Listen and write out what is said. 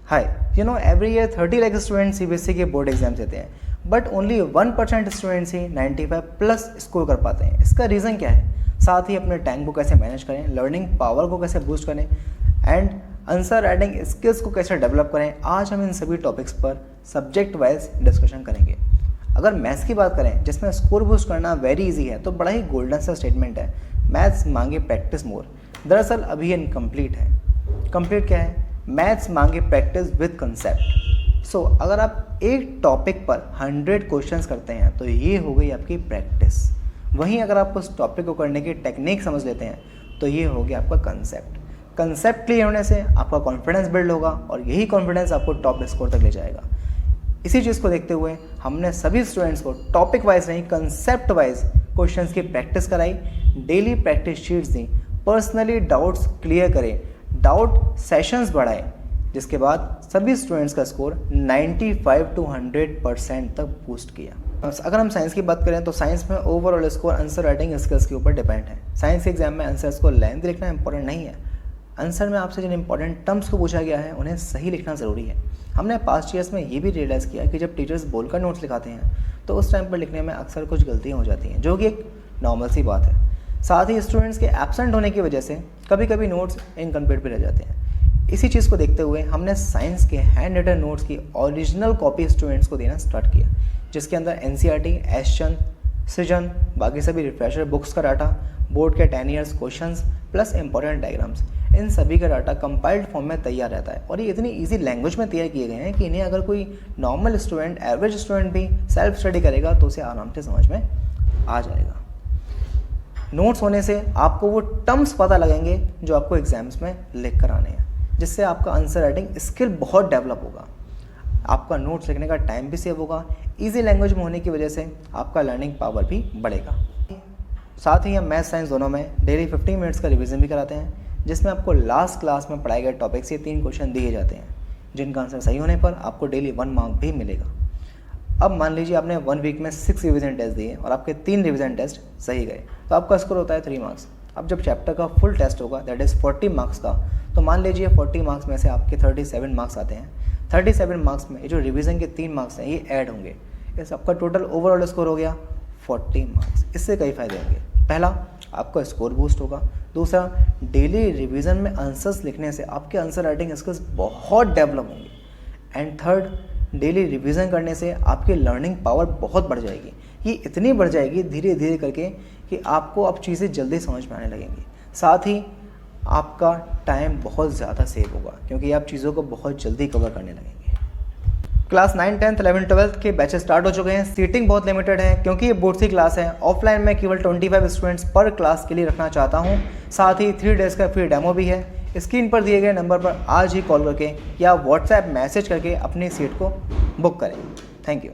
हाय, every year 30 lakh student CBSE के board exam देते हैं, but only 1% students he 95 plus score कर पाते हैं। इसका रीज़न क्या है? साथ ही अपने टाइम को कैसे मैनेज करें, लर्निंग पावर को कैसे बूस्ट करें एंड आंसर राइटिंग स्किल्स को कैसे डेवलप करें, आज हम इन सभी टॉपिक्स पर सब्जेक्ट वाइज डिस्कशन करेंगे। अगर मैथ्स की बात करें जिसमें स्कोर बूस्ट करना वेरी इजी है, तो बड़ा ही गोल्डन सा स्टेटमेंट है, मैथ्स मांगे प्रैक्टिस मोर। दरअसल अभी इनकम्प्लीट है। कंप्लीट क्या है? मैथ्स मांगे प्रैक्टिस विद कंसेप्ट। सो अगर आप एक टॉपिक पर 100 क्वेश्चंस करते हैं तो ये हो गई आपकी प्रैक्टिस। वहीं अगर आप उस टॉपिक को करने की टेक्निक समझ लेते हैं तो ये हो गया आपका कंसेप्ट। कंसेप्ट क्लियर होने से आपका कॉन्फिडेंस बिल्ड होगा और यही कॉन्फिडेंस आपको टॉप स्कोर तक ले जाएगा। इसी चीज़ को देखते हुए हमने सभी स्टूडेंट्स को टॉपिक वाइज नहीं, कंसेप्ट वाइज क्वेश्चंस की प्रैक्टिस कराई, डेली प्रैक्टिस शीट्स दी, पर्सनली डाउट्स क्लियर करें, डाउट सेशंस बढ़ाए, जिसके बाद सभी स्टूडेंट्स का स्कोर 95 to 100% तक बूस्ट किया। अगर हम साइंस की बात करें तो साइंस में overall score answer writing skills के ऊपर डिपेंड है। साइंस के एग्जाम में आंसर्स को लेंथ लिखना इंपॉर्टेंट नहीं है, आंसर में आपसे जिन इंपॉर्टेंट टर्म्स को पूछा गया है उन्हें सही लिखना ज़रूरी है। हमने पास्ट ईयर्स में ये भी रियलाइज़ किया कि जब टीचर्स बोलकर नोट्स लिखाते हैं तो उस टाइम पर लिखने में अक्सर कुछ गलतियाँ हो जाती हैं, जो कि एक नॉर्मल सी बात है। साथ ही स्टूडेंट्स के एब्सेंट होने की वजह से कभी कभी नोट्स इनकम्प्लीट भी रह जाते हैं। इसी चीज़ को देखते हुए हमने साइंस के हैंड रिटन नोट्स की ओरिजिनल कॉपी स्टूडेंट्स को देना स्टार्ट किया, जिसके अंदर एनसीईआरटी, एसचन, सृजन, बाकी सभी रिफ्रेशर बुक्स का डाटा, बोर्ड के 10 years questions plus important diagrams, इन सभी का डाटा कंपाइल्ड फॉर्म में तैयार रहता है। और ये इतनी इजी लैंग्वेज में तैयार किए गए हैं कि इन्हें अगर कोई नॉर्मल स्टूडेंट, एवरेज स्टूडेंट भी सेल्फ स्टडी करेगा तो उसे आराम से समझ में आ जाएगा। नोट्स होने से आपको वो टर्म्स पता लगेंगे जो आपको एग्जाम्स में लिख कर आने हैं, जिससे आपका आंसर राइटिंग स्किल बहुत डेवलप होगा। आपका नोट्स लिखने का टाइम भी सेव होगा। इजी लैंग्वेज में होने की वजह से आपका लर्निंग पावर भी बढ़ेगा। साथ ही हम मैथ साइंस दोनों में डेली 15 मिनट्स का रिवीजन भी कराते हैं, जिसमें आपको लास्ट क्लास में पढ़ाए गए टॉपिक से 3 क्वेश्चन दिए जाते हैं, जिनका आंसर सही होने पर आपको डेली 1 मार्क भी मिलेगा। अब मान लीजिए आपने 1 वीक में 6 रिवीजन टेस्ट दिए और आपके 3 रिवीजन टेस्ट सही गए, तो आपका स्कोर होता है 3 मार्क्स। अब जब चैप्टर का फुल टेस्ट होगा, दैट इज़ 40 मार्क्स का, तो मान लीजिए 40 मार्क्स में से आपके 37 मार्क्स आते हैं। 37 मार्क्स में ये जो रिवीजन के 3 मार्क्स हैं ये ऐड होंगे, इस आपका टोटल ओवरऑल स्कोर हो गया 40 मार्क्स। इससे कई फ़ायदे होंगे। पहला, आपका स्कोर बूस्ट होगा। दूसरा, डेली रिवीजन में आंसर्स लिखने से आपके आंसर राइटिंग स्किल्स बहुत डेवलप होंगे। एंड थर्ड, डेली रिवीजन करने से आपकी लर्निंग पावर बहुत बढ़ जाएगी। ये इतनी बढ़ जाएगी धीरे धीरे करके कि आपको अब चीज़ें जल्दी समझ में आने लगेंगी। साथ ही आपका टाइम बहुत ज़्यादा सेव होगा, क्योंकि आप चीज़ों को बहुत जल्दी कवर करने लगेंगे। क्लास 9, 10, 11, 12 के बैचेस स्टार्ट हो चुके हैं। सीटिंग बहुत लिमिटेड है क्योंकि ये बोर्ड की क्लास है। ऑफलाइन में केवल 25 स्टूडेंट्स पर क्लास के लिए रखना चाहता हूँ। साथ ही 3 डेज़ का फ्री डेमो भी है। स्क्रीन पर दिए गए नंबर पर आज ही कॉल करके या व्हाट्सएप मैसेज करके अपनी सीट को बुक करें। Thank you.